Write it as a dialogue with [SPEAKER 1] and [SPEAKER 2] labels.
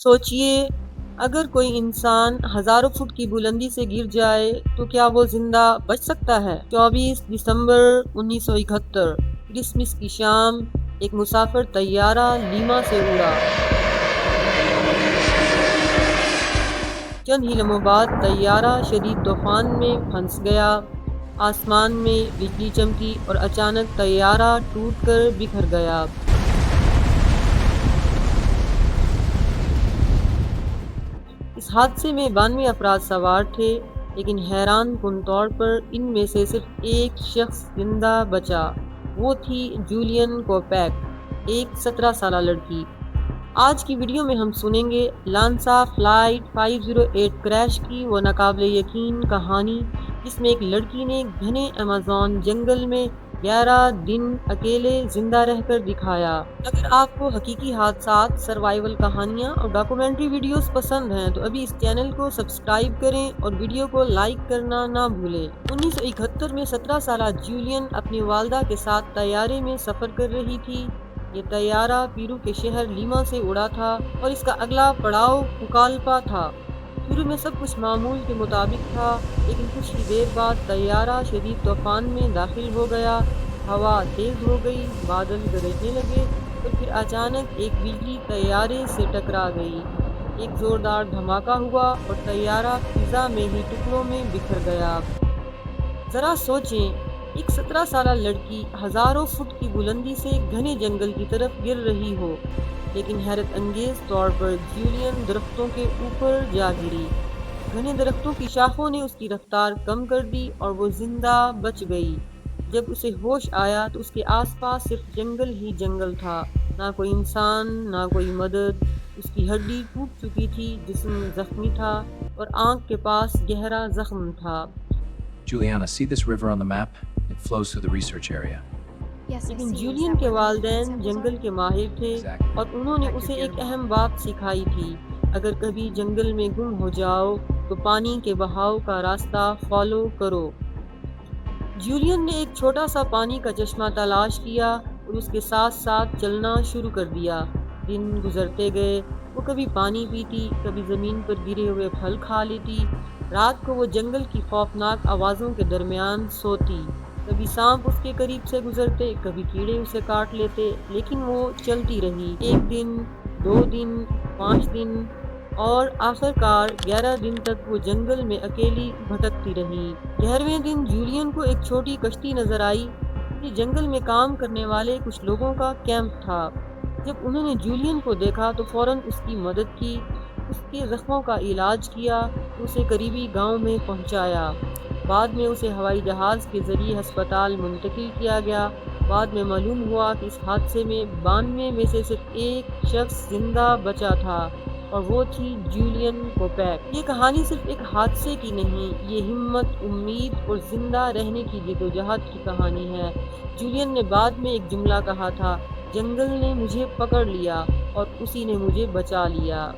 [SPEAKER 1] सोचिए, अगर कोई इंसान हजारों फुट की बुलंदी से गिर जाए तो क्या वो जिंदा बच सकता है? 24 दिसंबर 1971 क्रिसमस की शाम एक मुसाफिर तैयारा लीमा से उड़ा। चंद ही लम्हों बाद तैयारा शदीद तूफान में फंस गया। आसमान में बिजली चमकी और अचानक तैयारा टूटकर बिखर गया। इस हादसे में 92 अफराद सवार थे, लेकिन हैरान कुन तौर पर इनमें से सिर्फ एक शख्स जिंदा बचा। वो थी जूलियन कोपेक, एक 17 साला लड़की। आज की वीडियो में हम सुनेंगे लांसा फ्लाइट 508 क्रैश की वो नाकाबिले यकीन कहानी, जिसमें एक लड़की ने घने अमेज़न जंगल में 11 दिन अकेले जिंदा रहकर दिखाया। अगर आपको हकीकी हादसात, सर्वाइवल कहानियाँ और डॉक्यूमेंट्री वीडियोस पसंद हैं तो अभी इस चैनल को सब्सक्राइब करें और वीडियो को लाइक करना ना भूलें। 1971 में 17 साला जूलियन अपनी वालदा के साथ तैयारे में सफ़र कर रही थी। ये तैयारा पेरू के शहर लीमा से उड़ा था और इसका अगला पड़ाव पुकालपा था। शुरू में सब कुछ मामूल के मुताबिक था, लेकिन कुछ ही देर बाद तैयारा शदीद तूफान में दाखिल हो गया। हवा तेज हो गई, बादल गरजने लगे और फिर अचानक एक बिजली तैयारे से टकरा गई। एक जोरदार धमाका हुआ और तैयारा फिजा में ही टुकड़ों में बिखर गया। जरा सोचें, एक 17 साला लड़की हजारों फुट की बुलंदी से घने जंगल की तरफ गिर रही हो, लेकिन हैरत अंगेज तौर पर जूलियन दरख्तों के ऊपर जा गिरी। घने दरख्तों की शाखों ने उसकी रफ्तार कम कर दी और वो जिंदा बच गई। जब उसे होश आया तो उसके आसपास सिर्फ जंगल ही जंगल था, ना कोई इंसान, ना कोई मदद। उसकी हड्डी टूट चुकी थी, जिस्म जख्मी था और आंख के पास गहरा जख्म था।
[SPEAKER 2] Juliana, see this river on the map? It flows through the research area.
[SPEAKER 1] लेकिन जूलियन के वालिदैन जंगल के माहिर थे और उन्होंने उसे एक अहम बात सिखाई थी। अगर कभी जंगल में गुम हो जाओ तो पानी के बहाव का रास्ता फॉलो करो। जूलियन ने एक छोटा सा पानी का चश्मा तलाश किया और उसके साथ साथ चलना शुरू कर दिया। दिन गुजरते गए, वो कभी पानी पीती, कभी ज़मीन पर गिरे हुए फल खा लेती। रात को वो जंगल की खौफनाक आवाज़ों के दरमियान सोती। कभी सांप उसके करीब से गुजरते, कभी कीड़े उसे काट लेते, लेकिन वो चलती रही। 1 दिन, 2 दिन, 5 दिन और आखिरकार 11 दिन तक वो जंगल में अकेली भटकती रही। 11वें दिन जूलियन को एक छोटी कश्ती नजर आई। ये जंगल में काम करने वाले कुछ लोगों का कैंप था। जब उन्होंने जूलियन को देखा तो फौरन उसकी मदद की, उसके जख्मों का इलाज किया, उसे करीबी गांव में पहुंचाया। बाद में उसे हवाई जहाज़ के ज़रिए अस्पताल मुंतकिल किया गया। बाद में मालूम हुआ कि इस हादसे में 92 में से सिर्फ एक शख्स जिंदा बचा था और वो थी जूलियन कोपेक। ये कहानी सिर्फ एक हादसे की नहीं, ये हिम्मत, उम्मीद और जिंदा रहने की जद्दोजहद की कहानी है। जूलियन ने बाद में एक जुमला कहा था, जंगल ने मुझे पकड़ लिया और उसी ने मुझे बचा लिया।